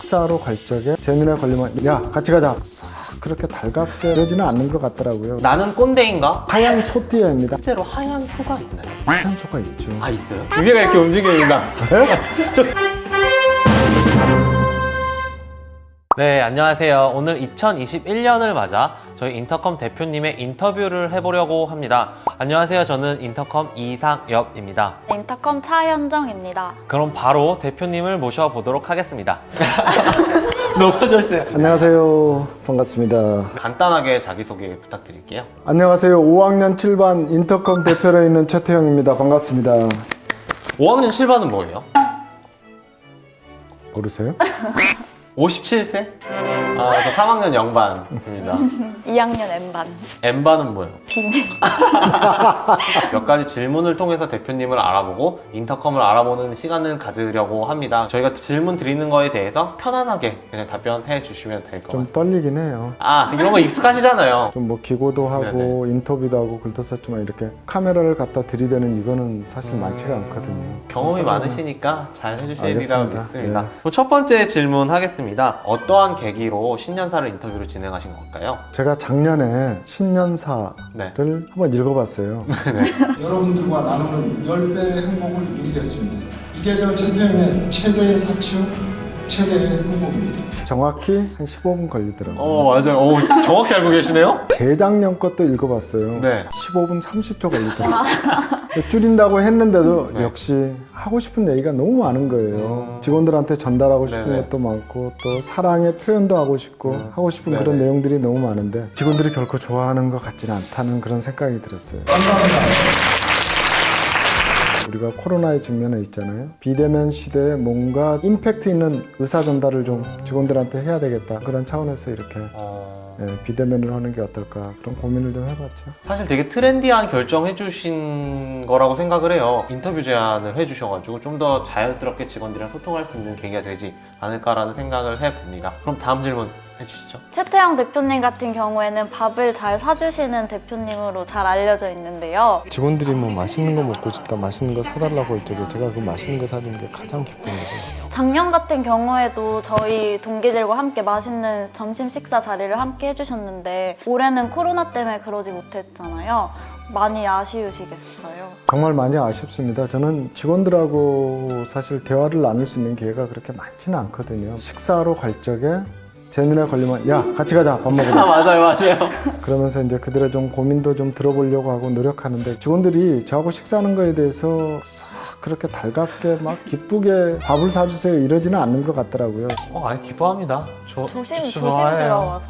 식사로 갈 적에 제 눈에 걸리면 야 같이 가자 싹 그렇게 달갑게 그러지는 않는 것 같더라고요. 나는 꼰대인가? 하얀 소띠입니다. 실제로 하얀 소가 있나요? 하얀 소가 있죠. 아, 있어요? 위가 이렇게 움직입니다. 네, 안녕하세요. 오늘 2021년을 맞아 저희 인터컴 대표님의 인터뷰를 해보려고 합니다. 안녕하세요. 저는 인터컴 이상엽입니다. 인터컴 차현정입니다. 그럼 바로 대표님을 모셔보도록 하겠습니다. 높아졌어요. 안녕하세요. 반갑습니다. 간단하게 자기소개 부탁드릴게요. 안녕하세요. 5학년 7반 인터컴 대표로 있는 최태형입니다. 반갑습니다. 5학년 7반은 뭐예요? 모르세요? 57세? 아, 저 3학년 0반입니다. 2학년 N반. N반은 뭐예요? 비밀. 몇 가지 질문을 통해서 대표님을 알아보고 인터컴을 알아보는 시간을 가지려고 합니다. 저희가 질문 드리는 거에 대해서 편안하게 그냥 답변해 주시면 될 것 좀 같습니다. 떨리긴 해요. 아, 이런 거 익숙하시잖아요. 좀 뭐 기고도 하고 네네. 인터뷰도 하고 글도 썼지만 이렇게 카메라를 갖다 들이대는 이거는 사실 많지가 않거든요. 경험이 많으시니까 잘 해주시리라고 알겠습니다. 믿습니다. 예. 그럼 첫 번째 질문 하겠습니다. 어떠한 계기로 신년사를 인터뷰를 진행하신 걸까요? 제가 작년에 신년사를 네. 한번 읽어봤어요. 여러분들과 나누는 10배의 행복을 누리겠습니다. 이게 저 최태형의 최대의 사치요, 최대의 행복입니다. 정확히 한 15분 걸리더라고요. 맞아요. 정확히 알고 계시네요? 재작년 것도 읽어봤어요. 네. 15분 30초 걸리더라고요. 줄인다고 했는데도 네. 역시 하고 싶은 얘기가 너무 많은 거예요. 직원들한테 전달하고 싶은 네네. 것도 많고 또 사랑의 표현도 하고 싶고 하고 싶은 네네. 그런 내용들이 너무 많은데 직원들이 결코 좋아하는 것 같지는 않다는 그런 생각이 들었어요. 감사합니다. 우리가 코로나에 직면해 있잖아요. 비대면 시대에 뭔가 임팩트 있는 의사 전달을 좀 직원들한테 해야 되겠다. 그런 차원에서 이렇게 비대면을 하는 게 어떨까 그런 고민을 좀 해봤죠. 사실 되게 트렌디한 결정해 주신 거라고 생각을 해요. 인터뷰 제안을 해주셔가지고 좀 더 자연스럽게 직원들이랑 소통할 수 있는 계기가 되지 않을까라는 생각을 해봅니다. 그럼 다음 질문 해주시죠. 최태형 대표님 같은 경우에는 밥을 잘 사주시는 대표님으로 잘 알려져 있는데요. 직원들이 뭐 맛있는 거 먹고 싶다, 맛있는 거 사달라고 할 적에 제가 그 맛있는 거 사주는 게 가장 기쁩니다. 작년 같은 경우에도 저희 동기들과 함께 맛있는 점심 식사 자리를 함께 해주셨는데 올해는 코로나 때문에 그러지 못했잖아요. 많이 아쉬우시겠어요? 정말 많이 아쉽습니다. 저는 직원들하고 사실 대화를 나눌 수 있는 기회가 그렇게 많지는 않거든요. 식사로 갈 적에 제 눈에 걸리면 야 같이 가자 밥 먹으러 맞아요. 그러면서 이제 그들의 좀 고민도 좀 들어보려고 하고 노력하는데 직원들이 저하고 식사하는 거에 대해서 싹 그렇게 달갑게 막 기쁘게 밥을 사주세요 이러지는 않는 것 같더라고요. 아니 기뻐합니다. 조심스러워서.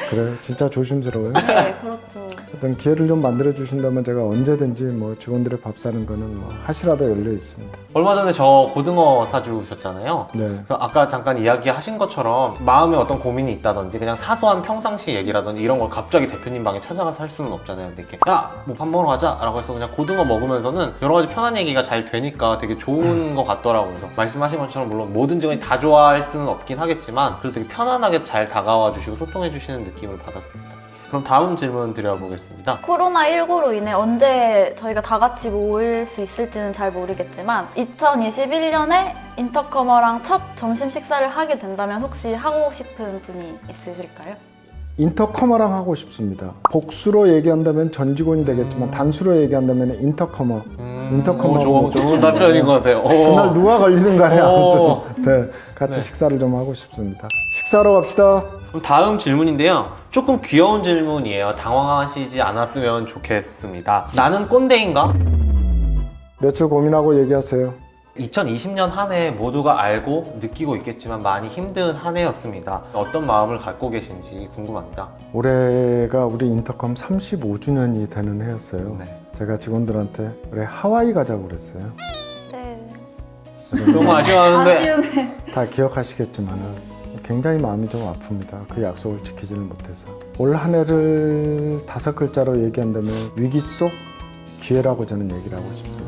그래 진짜 조심스러워요. 네, 그렇죠. 어떤 기회를 좀 만들어 주신다면 제가 언제든지 뭐 직원들의 밥 사는 거는 뭐 하시라도 열려 있습니다. 얼마 전에 저 고등어 사주셨잖아요. 네. 그래서 아까 잠깐 이야기하신 것처럼 마음에 어떤 고민이 있다든지 그냥 사소한 평상시 얘기라든지 이런 걸 갑자기 대표님 방에 찾아가서 할 수는 없잖아요. 근데 이렇게 야 뭐 밥 먹으러 가자 라고 해서 그냥 고등어 먹으면서는 여러 가지 편한 얘기가 잘 되니까 되게 좋은 것 같더라고요. 그래서 말씀하신 것처럼 물론 모든 직원이 다 좋아할 수는 없긴 하겠지만 그래서 되게 편안하게 잘 다가와 주시고 소통해 주시는 느낌을 받았습니다. 그럼 다음 질문 드려보겠습니다. 코로나19로 인해 언제 저희가 다 같이 모일 수 있을지는 잘 모르겠지만 2021년에 인터커머랑 첫 점심 식사를 하게 된다면 혹시 하고 싶은 분이 있으실까요? 인터커머랑 하고 싶습니다. 복수로 얘기한다면 전 직원이 되겠지만 단수로 얘기한다면 인터커머. 인터커머하고 좋은 답변인 것 같아요. 그날 누가 걸리든 간에 오. 아무튼 네, 같이 식사를 좀 하고 싶습니다. 식사하러 갑시다. 그럼 다음 질문인데요. 조금 귀여운 질문이에요. 당황하시지 않았으면 좋겠습니다. 나는 꼰대인가? 며칠 고민하고 얘기하세요. 2020년 한 해 모두가 알고 느끼고 있겠지만 많이 힘든 한 해였습니다. 어떤 마음을 갖고 계신지 궁금합니다. 올해가 우리 인터컴 35주년이 되는 해였어요. 네. 제가 직원들한테 올해 하와이 가자고 그랬어요. 네. 너무 아쉬워하는데 아쉬움에. 다 기억하시겠지만 굉장히 마음이 좀 아픕니다. 그 약속을 지키지를 못해서. 올 한 해를 5글자로 얘기한다면 위기 속 기회라고 저는 얘기를 하고 싶습니다.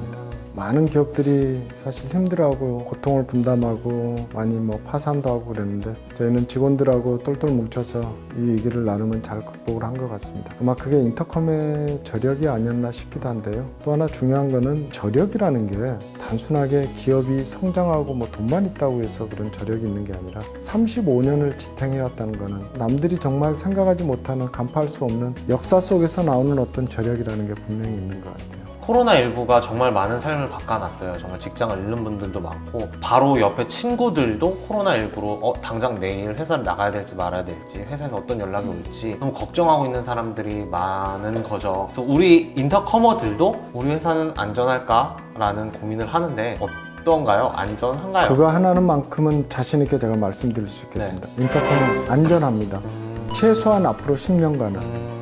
많은 기업들이 사실 힘들어하고 고통을 분담하고 많이 뭐 파산도 하고 그랬는데 저희는 직원들하고 똘똘 뭉쳐서 이 위기를 나누면 잘 극복을 한 것 같습니다. 아마 그게 인터컴의 저력이 아니었나 싶기도 한데요. 또 하나 중요한 거는 저력이라는 게 단순하게 기업이 성장하고 뭐 돈만 있다고 해서 그런 저력이 있는 게 아니라 35년을 지탱해왔다는 거는 남들이 정말 생각하지 못하는 간파할 수 없는 역사 속에서 나오는 어떤 저력이라는 게 분명히 있는 것 같아요. 코로나19가 정말 많은 삶을 바꿔놨어요. 정말 직장을 잃는 분들도 많고 바로 옆에 친구들도 코로나19로 당장 내일 회사를 나가야 될지 말아야 될지 회사에서 어떤 연락이 올지 너무 걱정하고 있는 사람들이 많은 거죠. 그래서 우리 인터커머들도 우리 회사는 안전할까라는 고민을 하는데 어떤가요? 안전한가요? 그거 하나는만큼은 자신 있게 제가 말씀드릴 수 있겠습니다. 인터컴은 안전합니다. 최소한 앞으로 10년간은.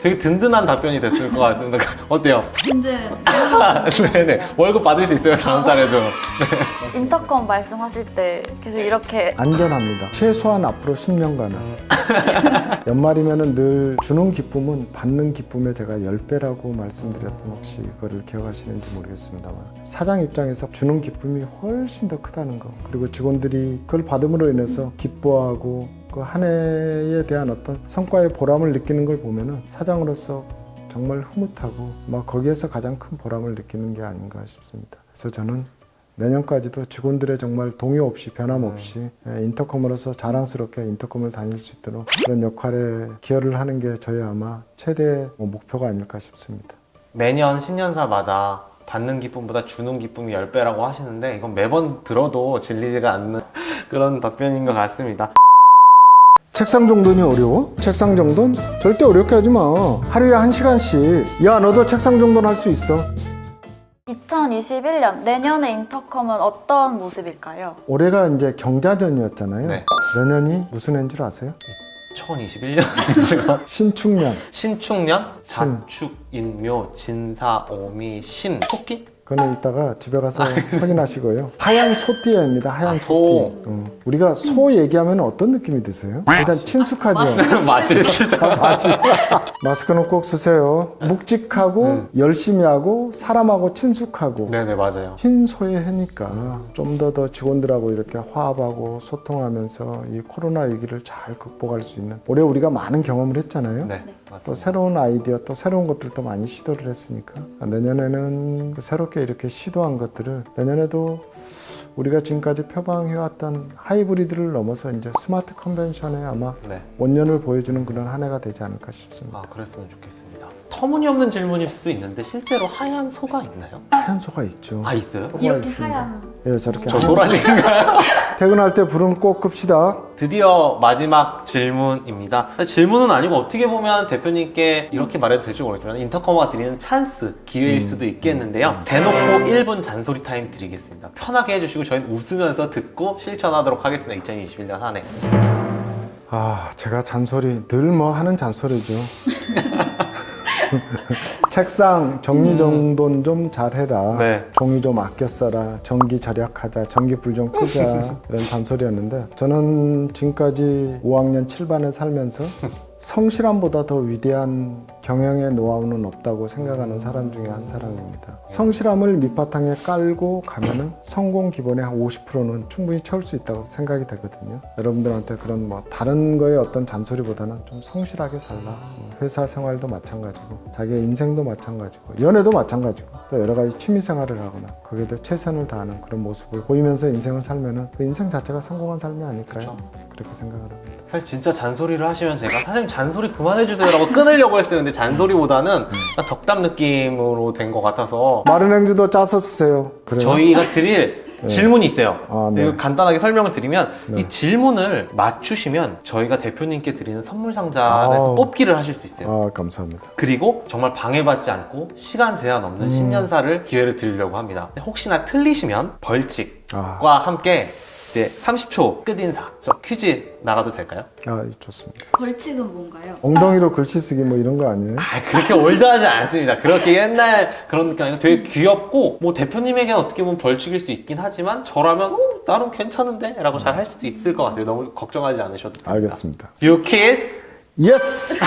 되게 든든한 답변이 됐을 것 같습니다. 어때요? 근데 네네. 월급 받을 수 있어요, 다음 달에도. 인터컴 말씀하실 때 계속 이렇게 안전합니다. 최소한 앞으로 10년간은. 연말이면은 늘 주는 기쁨은 받는 기쁨의 제가 10배라고 말씀드렸던 혹시 그거를 기억하시는지 모르겠습니다만 사장 입장에서 주는 기쁨이 훨씬 더 크다는 거 그리고 직원들이 그걸 받음으로 인해서 기뻐하고 그 한 해에 대한 어떤 성과의 보람을 느끼는 걸 보면은 사장으로서 정말 흐뭇하고 막 거기에서 가장 큰 보람을 느끼는 게 아닌가 싶습니다. 그래서 저는 내년까지도 직원들의 정말 동요 없이 변함없이 인터컴으로서 자랑스럽게 인터컴을 다닐 수 있도록 그런 역할에 기여를 하는 게 저희 아마 최대의 목표가 아닐까 싶습니다. 매년 신년사마다 받는 기쁨보다 주는 기쁨이 10배라고 하시는데 이건 매번 들어도 질리지가 않는 그런 답변인 것 같습니다. 책상 정돈이 어려워? 책상 정돈? 절대 어렵게 하지 마. 하루에 1시간씩. 야, 너도 책상 정돈 할 수 있어. 2021년 내년의 인터컴은 어떤 모습일까요? 올해가 이제 경자년이었잖아요. 네. 내년이 무슨 해인 줄 아세요? 2021년이죠. 신축년. 신축년, 신. 자축, 인묘, 진사, 오미, 심, 토끼? 그거는 이따가 집에 가서 확인하시고요. 하얀 소띠입니다. 하얀 소. 소띠. 우리가 소 얘기하면 어떤 느낌이 드세요? 일단 친숙하죠. 맛있죠. 마스크는 꼭 쓰세요. 묵직하고 열심히 하고 사람하고 친숙하고 네네, 맞아요. 흰 소의 해니까 좀 더 직원들하고 이렇게 화합하고 소통하면서 이 코로나 위기를 잘 극복할 수 있는 올해 우리가 많은 경험을 했잖아요. 네, 또 맞습니다. 새로운 아이디어 또 새로운 것들도 많이 시도를 했으니까 내년에는 새롭게 이렇게 시도한 것들을 내년에도 우리가 지금까지 표방해왔던 하이브리드를 넘어서 이제 스마트 컨벤션에 아마 네. 원년을 보여주는 그런 한 해가 되지 않을까 싶습니다. 아, 그랬으면 좋겠습니다. 터무니없는 질문일 수도 있는데 실제로 하얀 소가 있나요? 하얀 소가 있죠. 아, 있어요? 소가 이렇게 있습니다. 하얀 예, 저렇게 저 하얀- 소란인가요? 퇴근할 때 부름 꼭 끕시다. 드디어 마지막 질문입니다. 질문은 아니고 어떻게 보면 대표님께 이렇게 말해도 될지 모르겠지만 인터커머가 드리는 찬스, 기회일 수도 있겠는데요. 대놓고 1분 잔소리 타임 드리겠습니다. 편하게 해주시고 저희는 웃으면서 듣고 실천하도록 하겠습니다. 2021년 한 해. 아, 제가 잔소리 늘 뭐 하는 잔소리죠. 책상 정리정돈 좀 잘해라. 네. 종이 좀 아껴 써라. 전기 절약하자. 전기불 좀 끄자. 이런 잔소리였는데 저는 지금까지 5학년 7반에 살면서 성실함보다 더 위대한 경영의 노하우는 없다고 생각하는 사람 중에 한 사람입니다. 성실함을 밑바탕에 깔고 가면은 성공 기본의 한 50%는 충분히 채울 수 있다고 생각이 되거든요. 여러분들한테 그런 뭐 다른 거에 어떤 잔소리보다는 좀 성실하게 살라. 회사 생활도 마찬가지고 자기의 인생도 마찬가지고 연애도 마찬가지고 또 여러 가지 취미 생활을 하거나 거기에도 최선을 다하는 그런 모습을 보이면서 인생을 살면은 그 인생 자체가 성공한 삶이 아닐까요? 그렇게 생각을 합니다. 사실 진짜 잔소리를 하시면 제가 사장님 잔소리 그만해주세요 라고 끊으려고 했어요. 근데 잔소리보다는 딱 덕담 느낌으로 된 것 같아서 마른 행주도 짜서 쓰세요. 그래요? 저희가 드릴 질문이 있어요. 아, 네. 이거 간단하게 설명을 드리면 네. 이 질문을 맞추시면 저희가 대표님께 드리는 선물 상자에서 아우. 뽑기를 하실 수 있어요. 아, 감사합니다. 그리고 정말 방해받지 않고 시간 제한 없는 신년사를 기회를 드리려고 합니다. 혹시나 틀리시면 벌칙과 아, 함께 이제 30초 끝인사. 그래서 퀴즈 나가도 될까요? 아, 좋습니다. 벌칙은 뭔가요? 엉덩이로 글씨 쓰기 뭐 이런 거 아니에요? 아, 그렇게 올드하지 않습니다. 그렇게 옛날 그런 느낌 아니고 되게 귀엽고 뭐 대표님에게는 어떻게 보면 벌칙일 수 있긴 하지만 저라면 나름 괜찮은데? 라고 잘 할 수도 있을 것 같아요. 너무 걱정하지 않으셔도 됩니다. 알겠습니다. You kids! 예스!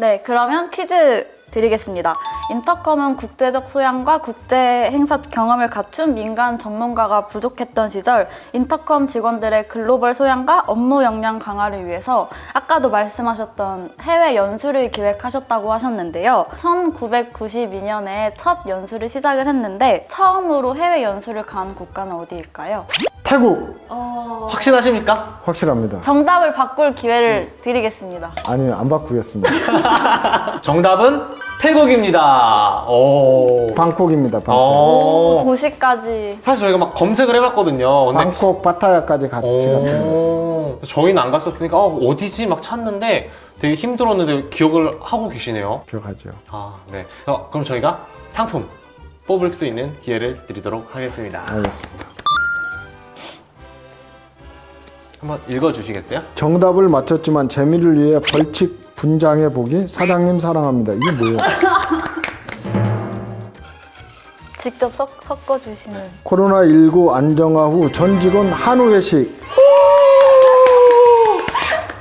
네, 그러면 퀴즈 드리겠습니다. 인터컴은 국제적 소양과 국제 행사 경험을 갖춘 민간 전문가가 부족했던 시절 인터컴 직원들의 글로벌 소양과 업무 역량 강화를 위해서 아까도 말씀하셨던 해외 연수를 기획하셨다고 하셨는데요. 1992년에 첫 연수를 시작을 했는데 처음으로 해외 연수를 간 국가는 어디일까요? 태국 확신하십니까? 확실합니다. 정답을 바꿀 기회를 드리겠습니다. 아니요, 안 바꾸겠습니다. 정답은 태국입니다. 오. 방콕입니다. 방콕. 어. 도시까지. 사실 저희가 막 검색을 해봤거든요. 근데 방콕 파타야까지 같이 갔어요. 저희는 안 갔었으니까 어디지 막 찾는데 되게 힘들었는데 기억을 하고 계시네요. 기억하죠. 아, 네. 그럼 저희가 상품 뽑을 수 있는 기회를 드리도록 하겠습니다. 알겠습니다. 한번 읽어주시겠어요? 정답을 맞췄지만 재미를 위해 벌칙 분장해 보기. 사장님 사랑합니다. 이게 뭐예요? 직접 섞어주시는. 코로나19 안정화 후 전 직원 한우 회식.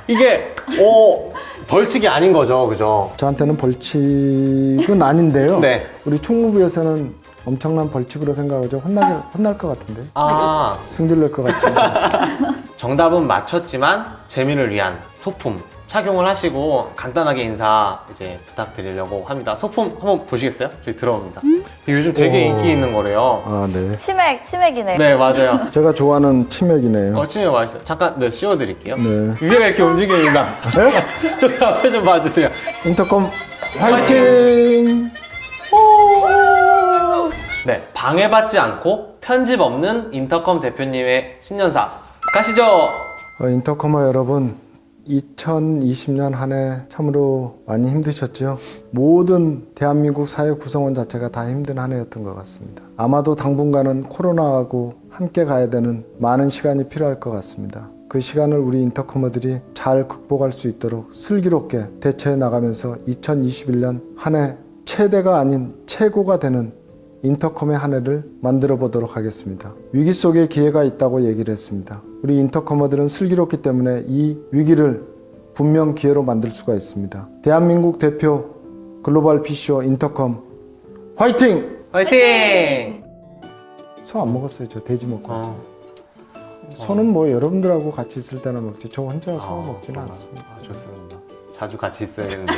이게 벌칙이 아닌 거죠, 그죠? 저한테는 벌칙은 아닌데요. 네. 우리 총무부에서는 엄청난 벌칙으로 생각하죠. 혼날 것 같은데. 아, 승질낼 것 같습니다. 정답은 맞췄지만 재미를 위한 소품 착용을 하시고 간단하게 인사 이제 부탁드리려고 합니다. 소품 한번 보시겠어요? 저희 들어옵니다. 이게 요즘 되게 인기 있는 거래요. 아, 네. 치맥이네. 네, 맞아요. 제가 좋아하는 치맥이네요. 치맥 맛있어요. 잠깐, 네, 씌워드릴게요. 네. 위가 이렇게 움직입니다. 네? 저기 앞에 좀 봐주세요. 인터컴 화이팅! 네, 방해받지 않고 편집 없는 인터컴 대표님의 신년사 가시죠. 인터컴머 여러분, 2020년 한 해 참으로 많이 힘드셨죠? 모든 대한민국 사회 구성원 자체가 다 힘든 한 해였던 것 같습니다. 아마도 당분간은 코로나하고 함께 가야 되는 많은 시간이 필요할 것 같습니다. 그 시간을 우리 인터커머들이 잘 극복할 수 있도록 슬기롭게 대처해 나가면서 2021년 한 해 최대가 아닌 최고가 되는 인터컴의 한 해를 만들어 보도록 하겠습니다. 위기 속에 기회가 있다고 얘기를 했습니다. 우리 인터커머들은 슬기롭기 때문에 이 위기를 분명 기회로 만들 수가 있습니다. 대한민국 대표 글로벌 PCO 인터컴 화이팅! 화이팅! 소 안 먹었어요. 저 돼지 먹고 왔어요. 소는 뭐 여러분들하고 같이 있을 때나 먹지 저 혼자 소 먹지는 않습니다. 좋습니다. 자주 같이 있어야겠는데.